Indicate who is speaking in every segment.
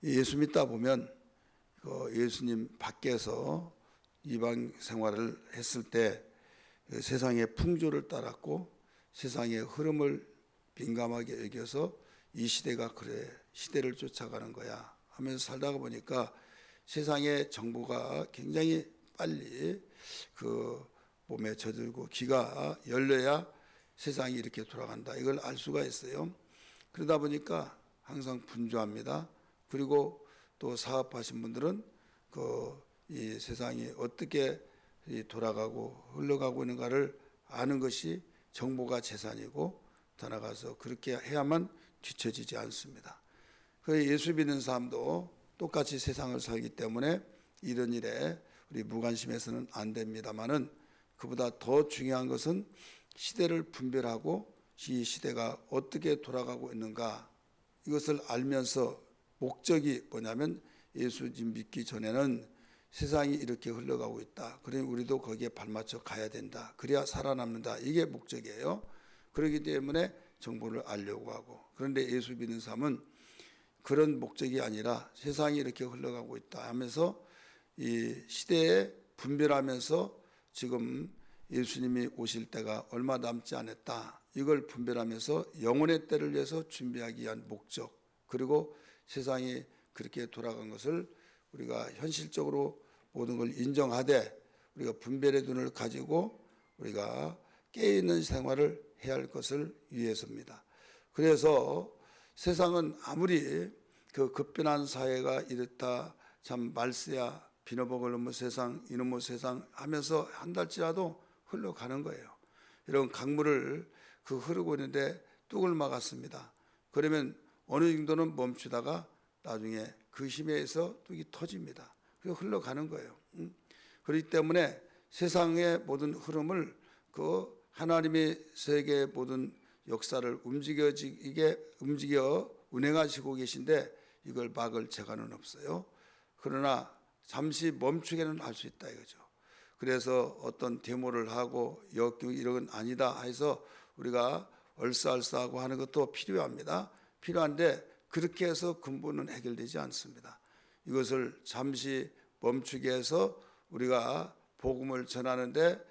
Speaker 1: 예수 믿다 보면 예수님 밖에서 이방 생활을 했을 때 세상의 풍조를 따랐고 세상의 흐름을 민감하게 여겨서 이 시대가 그래, 시대를 쫓아가는 거야 하면서 살다가 보니까 세상의 정보가 굉장히 빨리 몸에 젖들고 귀가 열려야 세상이 이렇게 돌아간다, 이걸 알 수가 있어요. 그러다 보니까 항상 분주합니다. 그리고 또 사업하신 분들은 이 세상이 어떻게 돌아가고 흘러가고 있는가를 아는 것이 정보가 재산이고, 더 나아가서 그렇게 해야만 뒤처지지 않습니다. 예수 믿는 사람도 똑같이 세상을 살기 때문에 이런 일에 우리 무관심해서는 안 됩니다만은, 그보다 더 중요한 것은 시대를 분별하고 이 시대가 어떻게 돌아가고 있는가, 이것을 알면서 목적이 뭐냐면 예수님 믿기 전에는 세상이 이렇게 흘러가고 있다, 그러니 우리도 거기에 발맞춰 가야 된다, 그래야 살아남는다, 이게 목적이에요. 그렇기 때문에 정보를 알려고 하고, 그런데 예수 믿는 사람은 그런 목적이 아니라 세상이 이렇게 흘러가고 있다 하면서 이 시대에 분별하면서 지금 예수님이 오실 때가 얼마 남지 않았다, 이걸 분별하면서 영혼의 때를 위해서 준비하기 위한 목적, 그리고 세상이 그렇게 돌아간 것을 우리가 현실적으로 모든 걸 인정하되 우리가 분별의 눈을 가지고 우리가 깨어있는 생활을 해야 할 것을 위해서입니다. 그래서 세상은 아무리 급변한 사회가 이렇다, 참 말세야 비너복을 넘은 세상, 이놈의 세상 하면서 한 달치라도 흘러가는 거예요. 이런 강물을 흐르고 있는데 뚝을 막았습니다. 그러면 어느 정도는 멈추다가 나중에 그 힘에 의해서 뚝이 터집니다. 그리고 흘러가는 거예요. 그렇기 때문에 세상의 모든 흐름을 하나님의 세계의 모든 역사를 움직여 운행하시고 계신데 이걸 막을 재간은 없어요. 그러나 잠시 멈추게는 할 수 있다 이거죠. 그래서 어떤 데모를 하고 이런 건 아니다 해서 우리가 얼싸얼싸하고 하는 것도 필요합니다. 필요한데 그렇게 해서 근본은 해결되지 않습니다. 이것을 잠시 멈추게 해서 우리가 복음을 전하는데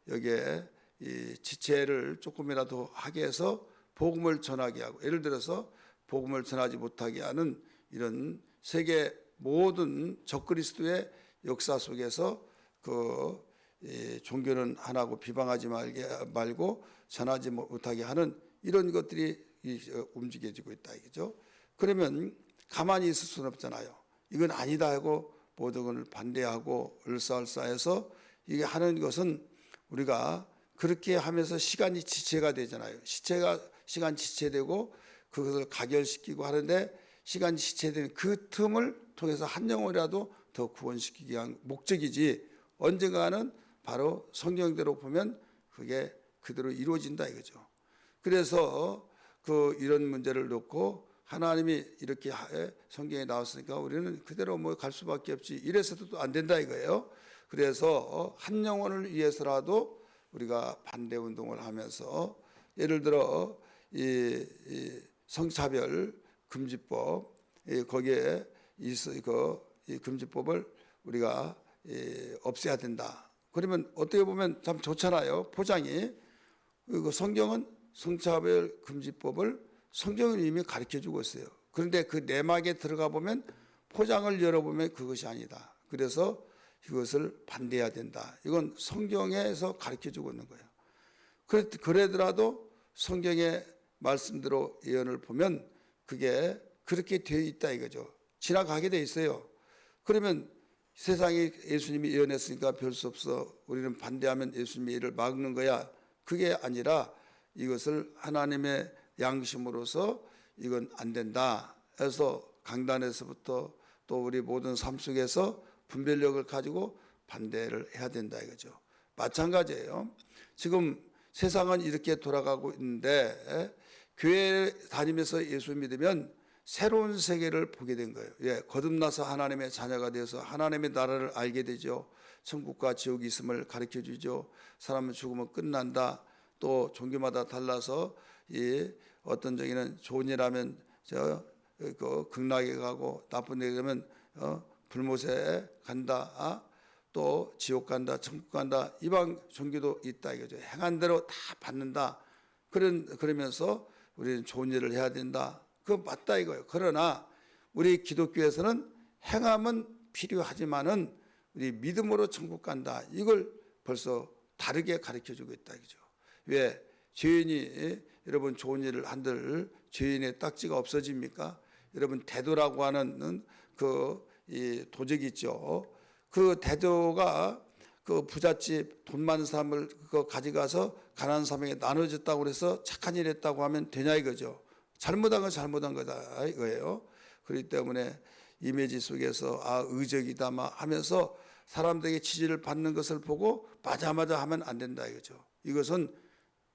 Speaker 1: 여기에 이 지체를 조금이라도 하게 해서 복음을 전하게 하고, 예를 들어서 복음을 전하지 못하게 하는 이런 세계 모든 적그리스도의 역사 속에서 종교는 하나고 비방하지 말고 전하지 못하게 하는 이런 것들이 움직여지고 있다 이거죠. 그러면 가만히 있을 수는 없잖아요. 이건 아니다 하고 모든 걸 반대하고 얼싸얼싸해서 이게 하는 것은 우리가 그렇게 하면서 시간이 지체가 되잖아요. 시간 지체되고 그것을 가결시키고 하는데, 시간 지체되는 그 틈을 통해서 한 영혼이라도 더 구원시키기 위한 목적이지, 언젠가는 바로 성경대로 보면 그게 그대로 이루어진다 이거죠. 그래서 이런 문제를 놓고 하나님이 이렇게 성경에 나왔으니까 우리는 그대로 갈 수밖에 없지, 이래서도 또 안 된다 이거예요. 그래서 한 영혼을 위해서라도 우리가 반대 운동을 하면서, 예를 들어 이 성차별 금지법, 거기에 이 금지법을 우리가 없애야 된다. 그러면 어떻게 보면 참 좋잖아요, 포장이. 성경은 성차별 금지법을 성경은 이미 가르쳐주고 있어요. 그런데 그 내막에 들어가 보면 포장을 열어보면 그것이 아니다. 그래서 이것을 반대해야 된다. 이건 성경에서 가르쳐주고 있는 거예요. 그러더라도 성경의 말씀대로 예언을 보면 그게 그렇게 되어 있다 이거죠. 지나가게 되어 있어요. 그러면 세상에 예수님이 예언했으니까 별 수 없어, 우리는 반대하면 예수님의 일을 막는 거야, 그게 아니라 이것을 하나님의 양심으로서 이건 안 된다 해서 강단에서부터 또 우리 모든 삶 속에서 분별력을 가지고 반대를 해야 된다 이거죠. 마찬가지예요. 지금 세상은 이렇게 돌아가고 있는데 교회 다니면서 예수 믿으면 새로운 세계를 보게 된 거예요. 거듭나서 하나님의 자녀가 되어서 하나님의 나라를 알게 되죠. 천국과 지옥이 있음을 가르쳐 주죠. 사람은 죽으면 끝난다. 또 종교마다 달라서 어떤 종교는 좋은 일 하면 그 극락에 가고 나쁜 데 가면 불못에 간다. 또 지옥 간다, 천국 간다. 이방 종교도 있다 이거죠. 행한 대로 다 받는다. 그러면서 우리는 좋은 일을 해야 된다. 그건 맞다 이거예요. 그러나 우리 기독교에서는 행함은 필요하지만은 우리 믿음으로 천국 간다. 이걸 벌써 다르게 가르쳐주고 있다 이거죠. 왜 죄인이 여러분 좋은 일을 한들 죄인의 딱지가 없어집니까? 여러분 대도라고 하는 이 도적이 있죠. 그 대도가 그 부잣집 돈 많은 사람을 그거 가져가서 가난한 사람에게 나눠줬다고 그래서 착한 일 했다고 하면 되냐 이거죠. 잘못한 건 잘못한 거다 이거예요. 그렇기 때문에 이미지 속에서 의적이다 막 하면서 사람들에게 지지를 받는 것을 보고 맞아 하면 안 된다 이거죠.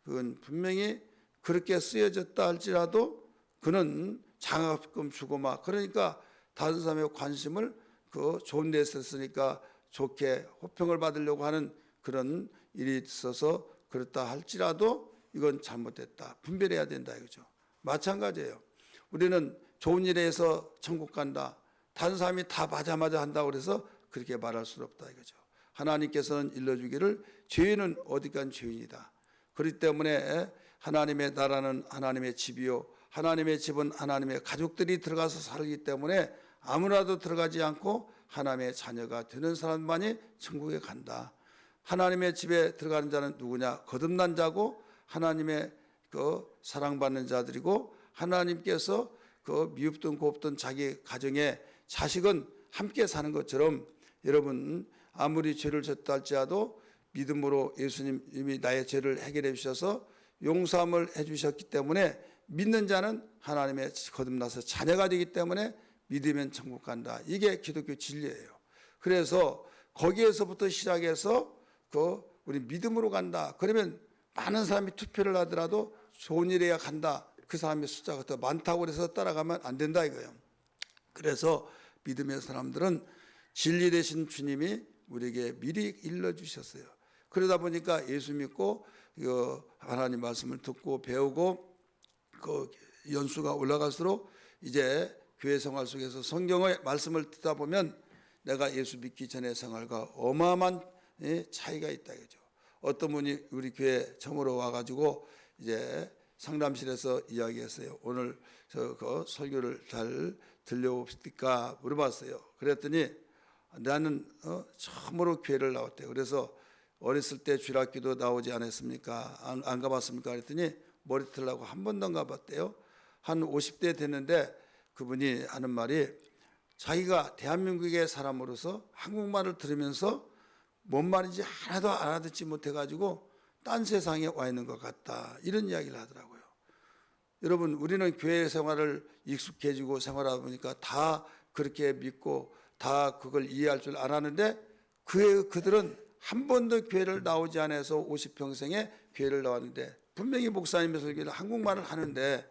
Speaker 1: 그건 분명히 그렇게 쓰여졌다 할지라도 그는 장학금 주고 막 그러니까 다른 사람의 관심을 그 좋은 데 썼으니까 좋게 호평을 받으려고 하는 그런 일이 있어서 그렇다 할지라도 이건 잘못됐다. 분별해야 된다 이거죠. 마찬가지예요. 우리는 좋은 일에 해서 천국 간다. 다른 사람이 다 맞아 한다고 그래서 그렇게 말할 수 없다 이거죠. 하나님께서는 일러주기를 죄인은 어디간 죄인이다. 그렇기 때문에 하나님의 나라는 하나님의 집이요 하나님의 집은 하나님의 가족들이 들어가서 살기 때문에 아무나도 들어가지 않고 하나님의 자녀가 되는 사람만이 천국에 간다. 하나님의 집에 들어가는 자는 누구냐? 거듭난 자고 하나님의 그 사랑받는 자들이고 하나님께서 그 미흡든 곱든 자기 가정에 자식은 함께 사는 것처럼 여러분 아무리 죄를 졌다 할지라도 믿음으로 예수님이 나의 죄를 해결해 주셔서 용서함을 해 주셨기 때문에 믿는 자는 하나님의 거듭나서 자녀가 되기 때문에 믿으면 천국 간다. 이게 기독교 진리예요. 그래서 거기에서부터 시작해서 우리 믿음으로 간다. 그러면 많은 사람이 투표를 하더라도 좋은 일해야 간다. 그 사람의 숫자가 더 많다고 해서 따라가면 안 된다 이거예요. 그래서 믿음의 사람들은 진리 되신 주님이 우리에게 미리 일러주셨어요. 그러다 보니까 예수 믿고 하나님 말씀을 듣고 배우고 그 연수가 올라갈수록 이제 교회 생활 속에서 성경의 말씀을 듣다 보면 내가 예수 믿기 전의 생활과 어마어마한 차이가 있다 이거죠. 어떤 분이 우리 교회 처음으로 와가지고 이제 상담실에서 이야기했어요. 오늘 그 설교를 잘 들려옵니까 물어봤어요. 그랬더니 나는 처음으로 교회를 나왔대요. 그래서 어렸을 때 주일학교도 나오지 않았습니까? 안 가봤습니까? 그랬더니 머리 틀라고 한 번도 안 가봤대요. 한 50대 됐는데 그분이 하는 말이 자기가 대한민국의 사람으로서 한국말을 들으면서 뭔 말인지 하나도 알아듣지 못해가지고 딴 세상에 와 있는 것 같다. 이런 이야기를 하더라고요. 여러분 우리는 교회 생활을 익숙해지고 생활하다 보니까 다 그렇게 믿고 다 그걸 이해할 줄 알았는데 그들은 한 번도 교회를 나오지 않아서 50평생에 교회를 나왔는데 분명히 목사님의 설교를 한국말을 하는데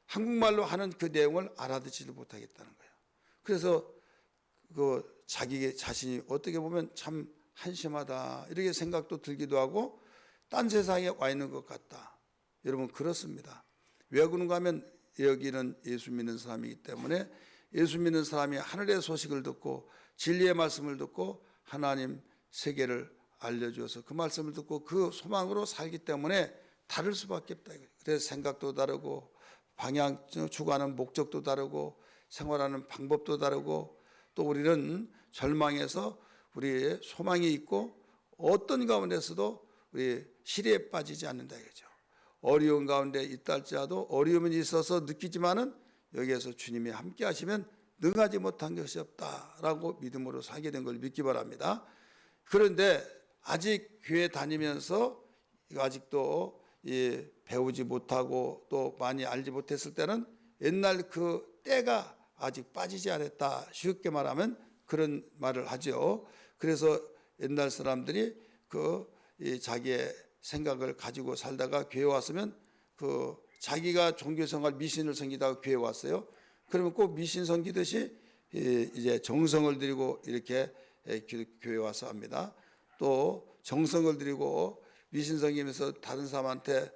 Speaker 1: 한국말로 하는 그 내용을 알아듣지를 못하겠다는 거예요. 그래서 자기 자신이 어떻게 보면 참 한심하다 이렇게 생각도 들기도 하고 딴 세상에 와 있는 것 같다. 여러분 그렇습니다. 왜 그런가 하면 여기는 예수 믿는 사람이기 때문에 예수 믿는 사람이 하늘의 소식을 듣고 진리의 말씀을 듣고 하나님 세계를 알려주어서 그 말씀을 듣고 그 소망으로 살기 때문에 다를 수밖에 없다. 그래서 생각도 다르고 방향 추구하는 목적도 다르고 생활하는 방법도 다르고 또 우리는 절망에서 우리의 소망이 있고 어떤 가운데서도 우리 시리에 빠지지 않는다 이거죠. 어려운 가운데 있다 할지라도 어려움이 있어서 느끼지만은 여기에서 주님이 함께 하시면 능하지 못한 것이 없다라고 믿음으로 살게 된 걸 믿기 바랍니다. 그런데 아직 교회 다니면서 아직도 배우지 못하고 또 많이 알지 못했을 때는 옛날 그 때가 아직 빠지지 않았다. 쉽게 말하면 그런 말을 하죠. 그래서 옛날 사람들이 자기의 생각을 가지고 살다가 교회 왔으면 자기가 종교생활 미신을 섬기다가 교회 왔어요. 그러면 꼭 미신 섬기듯이 이제 정성을 들이고 이렇게 교회 와서 합니다. 또 정성을 들이고 미신 섬기면서 다른 사람한테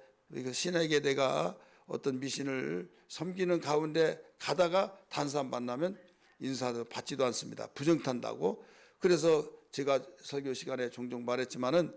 Speaker 1: 신에게 내가 어떤 미신을 섬기는 가운데 가다가 단산 만나면 인사도 받지도 않습니다. 부정탄다고. 그래서 제가 설교 시간에 종종 말했지만은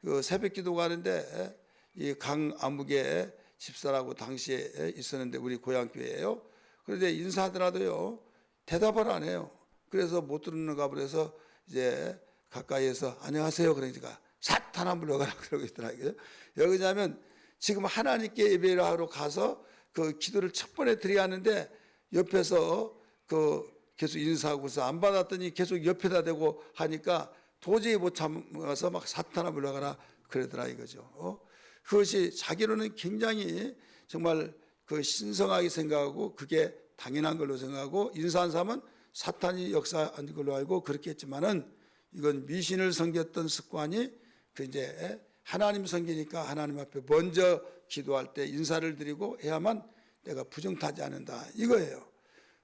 Speaker 1: 그 새벽기도 가는데 이 강암흑의 집사라고 당시에 있었는데 우리 고향 교회예요. 그런데 인사하더라도요 대답을 안 해요. 그래서 못 듣는가 그래서 이제 가까이에서 안녕하세요 그러니까 사탄아 물러가라 그러고 있더라고요. 왜 그러냐면 지금 하나님께 예배를 하러 가서 그 기도를 첫 번에 드려야 하는데 옆에서 그 계속 인사하고서 안 받았더니 계속 옆에다 대고 하니까 도저히 못 참아서 막 사탄아 물러가라 그러더라 이거죠. 그것이 자기로는 굉장히 정말 그 신성하게 생각하고 그게 당연한 걸로 생각하고 인사한 사람은 사탄이 역사한 걸로 알고 그렇게 했지만은 이건 미신을 섬겼던 습관이 그 이제 하나님 섬기니까 하나님 앞에 먼저 기도할 때 인사를 드리고 해야만 내가 부정타지 않는다 이거예요.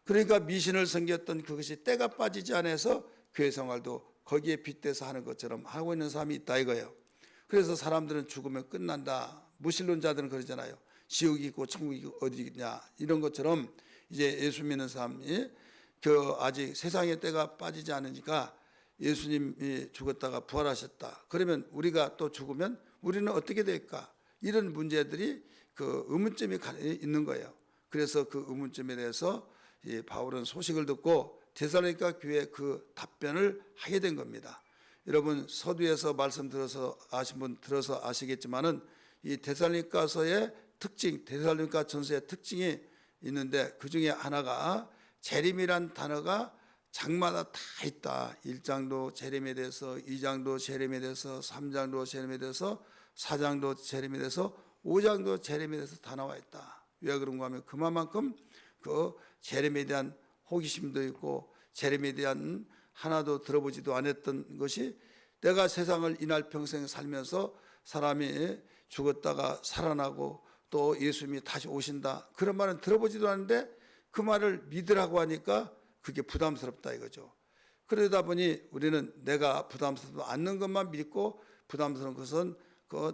Speaker 1: 그러니까 미신을 섬겼던 그것이 때가 빠지지 않아서 교회 생활도 거기에 빗대서 하는 것처럼 하고 있는 사람이 있다 이거예요. 그래서 사람들은 죽으면 끝난다. 무신론자들은 그러잖아요. 지옥이 있고 천국이 어디 있냐 이런 것처럼 이제 예수 믿는 사람이 그 아직 세상의 때가 빠지지 않으니까 예수님이 죽었다가 부활하셨다. 그러면 우리가 또 죽으면 우리는 어떻게 될까? 이런 문제들이 그 의문점이 있는 거예요. 그래서 그 의문점에 대해서 이 바울은 소식을 듣고 데살로니가 교회에 그 답변을 하게 된 겁니다. 여러분 서두에서 말씀 들어서 아신 분 들어서 아시겠지만은 이 데살로니가서의 특징, 데살로니가 전서의 특징이 있는데 그 중에 하나가 재림이란 단어가 장마다 다 있다. 1장도 재림에 대해서, 2장도 재림에 대해서, 3장도 재림에 대해서, 4장도 재림에 대해서, 5장도 재림에 대해서 다 나와 있다. 왜 그런가 하면 그만큼 그 재림에 대한 호기심도 있고 재림에 대한 하나도 들어보지도 않았던 것이 내가 세상을 이날 평생 살면서 사람이 죽었다가 살아나고 또 예수님이 다시 오신다. 그런 말은 들어보지도 않는데 그 말을 믿으라고 하니까 그게 부담스럽다 이거죠. 그러다 보니 우리는 내가 부담스럽지 않는 것만 믿고 부담스러운 것은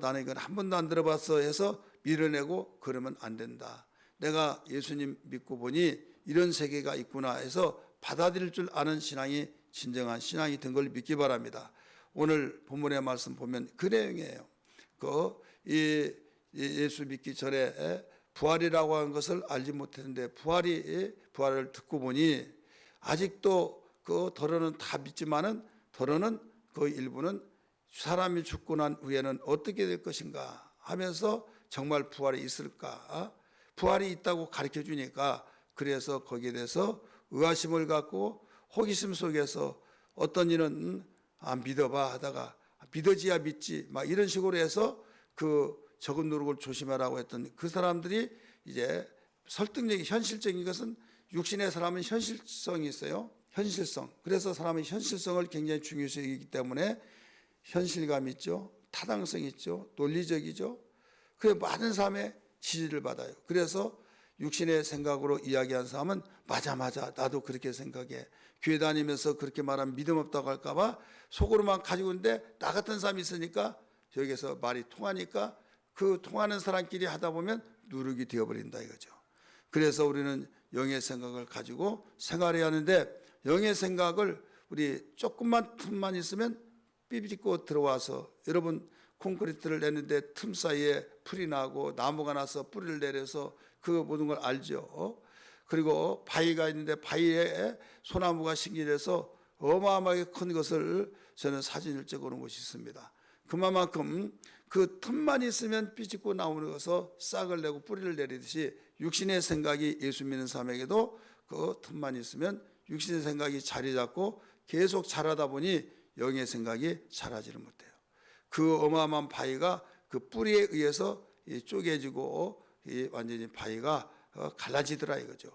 Speaker 1: 나는 이건 한 번도 안 들어봤어 해서 밀어내고 그러면 안 된다. 내가 예수님 믿고 보니 이런 세계가 있구나 해서 받아들일 줄 아는 신앙이 진정한 신앙이 된 걸 믿기 바랍니다. 오늘 본문의 말씀 보면 그 내용이에요. 예수 믿기 전에 부활이라고 하는 것을 알지 못했는데 부활을 듣고 보니 아직도 그 더러는 다 믿지만은 더러는 그 일부는 사람이 죽고 난 후에는 어떻게 될 것인가 하면서 정말 부활이 있을까? 부활이 있다고 가르쳐 주니까 그래서 거기에 대해서 의아심을 갖고 호기심 속에서 어떤 이는 믿어봐 하다가 믿어지야 믿지 막 이런 식으로 해서 그 적은 누룩을 조심하라고 했던 그 사람들이 이제 설득력이 현실적인 것은 육신의 사람은 현실성이 있어요. 현실성. 그래서 사람은 현실성을 굉장히 중요시 여기기 때문에 현실감 있죠. 타당성 있죠. 논리적이죠. 그 많은 사람의 지지를 받아요. 그래서 육신의 생각으로 이야기한 사람은 맞아 나도 그렇게 생각해. 교회 다니면서 그렇게 말하면 믿음 없다고 할까 봐 속으로만 가지고 있는데 나 같은 사람이 있으니까 여기서 말이 통하니까 그 통하는 사람끼리 하다 보면 누룩이 되어버린다 이거죠. 그래서 우리는 영의 생각을 가지고 생활해야 하는데 영의 생각을 우리 조금만 틈만 있으면 삐비고 들어와서 여러분 콘크리트를 내는데 틈 사이에 풀이 나고 나무가 나서 뿌리를 내려서 그 모든 걸 알죠. 그리고 바위가 있는데 바위에 소나무가 신기해서 어마어마하게 큰 것을 저는 사진을 찍어놓은 곳이 있습니다. 그만큼 그 틈만 있으면 삐집고 나오는 것을 싹을 내고 뿌리를 내리듯이 육신의 생각이 예수 믿는 사람에게도 그 틈만 있으면 육신의 생각이 자리 잡고 계속 자라다 보니 영의 생각이 자라지를 못해요. 그 어마어마한 바위가 그 뿌리에 의해서 쪼개지고 완전히 바위가 갈라지더라 이거죠.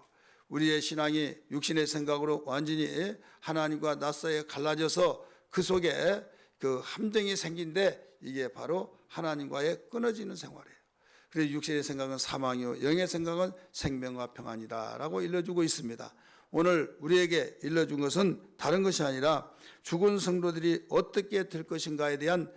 Speaker 1: 우리의 신앙이 육신의 생각으로 완전히 하나님과 나 사이에 갈라져서 그 속에 그 함정이 생긴데 이게 바로 하나님과의 끊어지는 생활이에요. 그래서 육신의 생각은 사망이요 영의 생각은 생명과 평안이다라고 일러주고 있습니다. 오늘 우리에게 일러준 것은 다른 것이 아니라 죽은 성도들이 어떻게 될 것인가에 대한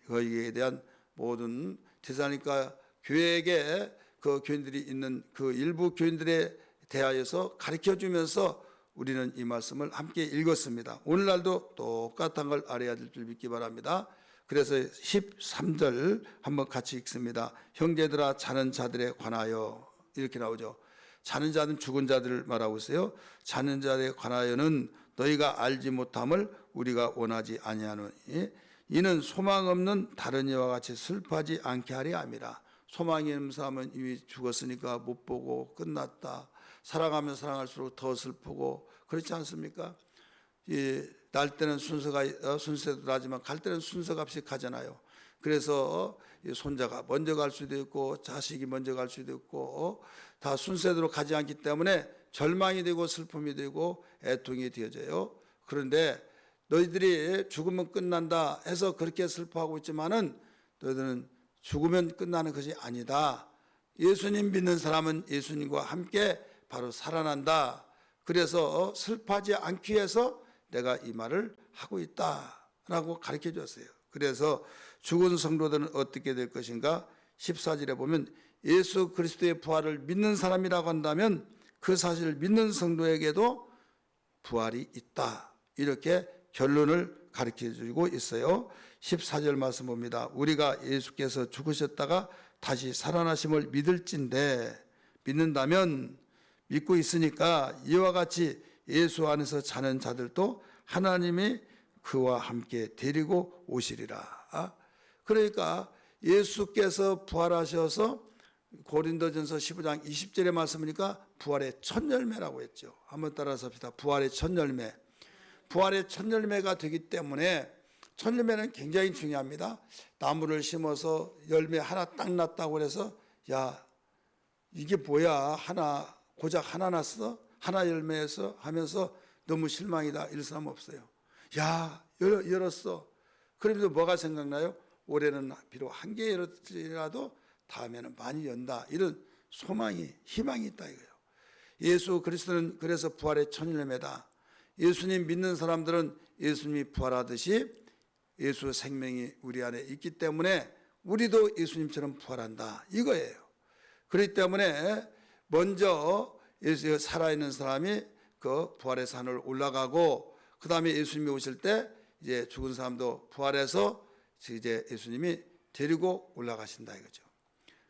Speaker 1: 거기에 대한 모든 데살로니가 교회에게 그 교인들이 있는 그 일부 교인들에 대하여서 가르쳐주면서 우리는 이 말씀을 함께 읽었습니다. 오늘날도 똑같은 걸 알아야 될 줄 믿기 바랍니다. 그래서 13절 한번 같이 읽습니다. 형제들아 자는 자들에 관하여, 이렇게 나오죠. 자는 자는 죽은 자들을 말하고 있어요. 자는 자들에 관하여는 너희가 알지 못함을 우리가 원하지 아니하노니 이는 소망 없는 다른 이와 같이 슬퍼하지 않게 하려 함이라. 소망이 없는 사람은 이미 죽었으니까 못 보고 끝났다. 사랑하면 사랑할수록 더 슬프고 그렇지 않습니까? 날 때는 순서대로 하지만 갈 때는 순서가 없이 가잖아요. 그래서 손자가 먼저 갈 수도 있고 자식이 먼저 갈 수도 있고 다 순서대로 가지 않기 때문에 절망이 되고 슬픔이 되고 애통이 되어져요. 그런데 너희들이 죽으면 끝난다 해서 그렇게 슬퍼하고 있지만은 너희들은 죽으면 끝나는 것이 아니다. 예수님 믿는 사람은 예수님과 함께 바로 살아난다. 그래서 슬퍼하지 않기 위해서 내가 이 말을 하고 있다라고 가르쳐 줬어요. 그래서 죽은 성도들은 어떻게 될 것인가? 14절에 보면 예수 그리스도의 부활을 믿는 사람이라고 한다면 그 사실을 믿는 성도에게도 부활이 있다. 이렇게 결론을 가르쳐 주고 있어요. 14절 말씀 봅니다. 우리가 예수께서 죽으셨다가 다시 살아나심을 믿을진데, 믿는다면 믿고 있으니까 이와 같이 예수 안에서 자는 자들도 하나님이 그와 함께 데리고 오시리라. 그러니까 예수께서 부활하셔서 고린도전서 15장 20절의 말씀이니까 부활의 첫 열매라고 했죠. 한번 따라서 합시다. 부활의 첫 열매. 부활의 첫 열매가 되기 때문에 첫 열매는 굉장히 중요합니다. 나무를 심어서 열매 하나 딱 났다고 해서 야 이게 뭐야 하나 고작 하나 났어? 하나 열매에서 하면서 너무 실망이다 이럴 사람 없어요. 야 열었어. 그러면서 뭐가 생각나요? 올해는 비록 한 개 열었지라도 다음에는 많이 연다. 이런 소망이 희망이 있다 이거예요. 예수 그리스도는 그래서 부활의 첫 열매다. 예수님 믿는 사람들은 예수님이 부활하듯이 예수 생명이 우리 안에 있기 때문에 우리도 예수님처럼 부활한다 이거예요. 그렇기 때문에 먼저 예수 살아있는 사람이 그 부활의 산을 올라가고 그 다음에 예수님이 오실 때 이제 죽은 사람도 부활해서 이제 예수님이 데리고 올라가신다 이거죠.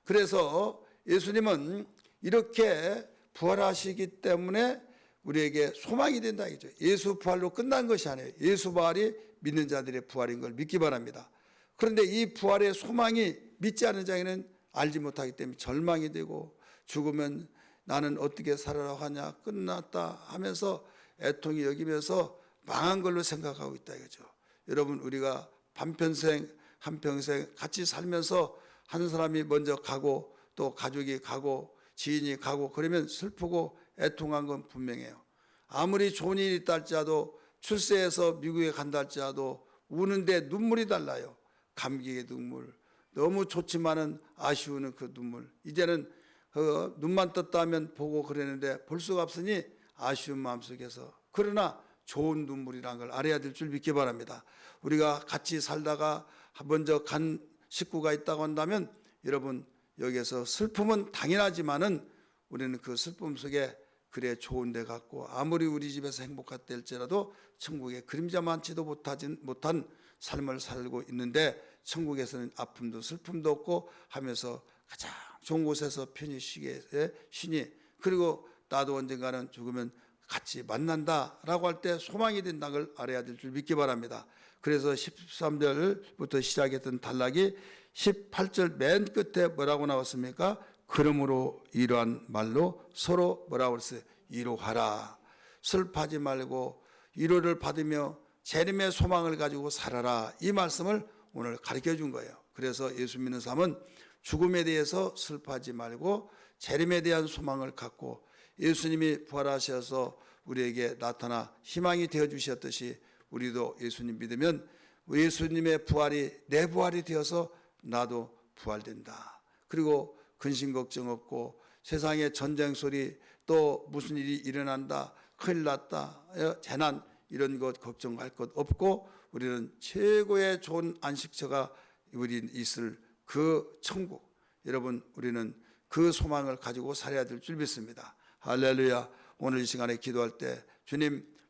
Speaker 1: 그래서 예수님은 이렇게 부활하시기 때문에 우리에게 소망이 된다 이거죠. 예수 부활로 끝난 것이 아니에요. 예수 부활이 믿는 자들의 부활인 걸 믿기 바랍니다. 그런데 이 부활의 소망이 믿지 않은 자에게는 알지 못하기 때문에 절망이 되고 죽으면 나는 어떻게 살아라고 하냐 끝났다 하면서 애통이 여기면서 망한 걸로 생각하고 있다 이거죠. 여러분 우리가 반평생 한평생 같이 살면서 한 사람이 먼저 가고 또 가족이 가고 지인이 가고 그러면 슬프고 애통한 건 분명해요. 아무리 좋은 일이 있다 할지라도 출세해서 미국에 간다 할지라도 우는데 눈물이 달라요. 감격의 눈물, 너무 좋지만은 아쉬우는 그 눈물. 이제는 눈만 떴다 하면 보고 그랬는데 볼 수가 없으니 아쉬운 마음속에서 그러나 좋은 눈물이라는 걸 알아야 될 줄 믿기 바랍니다. 우리가 같이 살다가 먼저 간 식구가 있다고 한다면 여러분 여기에서 슬픔은 당연하지만은 우리는 그 슬픔 속에 그래 좋은 데 갔고 아무리 우리 집에서 행복했다 할지라도 천국에 그림자만치도 못한 삶을 살고 있는데 천국에서는 아픔도 슬픔도 없고 하면서 가장 좋은 곳에서 편히 쉬니 그리고 나도 언젠가는 죽으면 같이 만난다라고 할 때 소망이 된다는 걸 알아야 될 줄 믿기 바랍니다. 그래서 13절부터 시작했던 단락이 18절 맨 끝에 뭐라고 나왔습니까? 그러므로 이러한 말로 서로 뭐라고 했어요? 위로하라. 슬퍼하지 말고 위로를 받으며 재림의 소망을 가지고 살아라. 이 말씀을 오늘 가르쳐 준 거예요. 그래서 예수 믿는 사람은 죽음에 대해서 슬퍼하지 말고 재림에 대한 소망을 갖고 예수님이 부활하셔서 우리에게 나타나 희망이 되어 주셨듯이 우리도 예수님 믿으면 예수님의 부활이 내 부활이 되어서 나도 부활된다. 그리고 근심 걱정 없고 세상에 전쟁 소리 또 무슨 일이 일어난다 큰일 났다 재난 이런 것 걱정할 것 없고 우리는 최고의 좋은 안식처가 우리 있을 그 천국 여러분 우리는 그 소망을 가지고 살아야 될 줄 믿습니다. 할렐루야. 오늘 이 시간에 기도할 때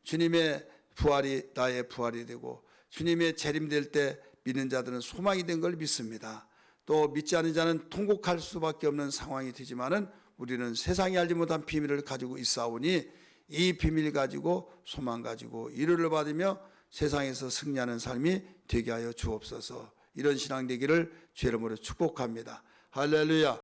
Speaker 1: 주님의 부활이 나의 부활이 되고 주님의 재림될 때 믿는 자들은 소망이 된 걸 믿습니다. 또 믿지 않는 자는 통곡할 수밖에 없는 상황이 되지만은 우리는 세상이 알지 못한 비밀을 가지고 있사오니 이 비밀 가지고 소망 가지고 위로를 받으며 세상에서 승리하는 삶이 되게 하여 주옵소서. 이런 신앙 되기를 주의 이름으로 축복합니다. 할렐루야.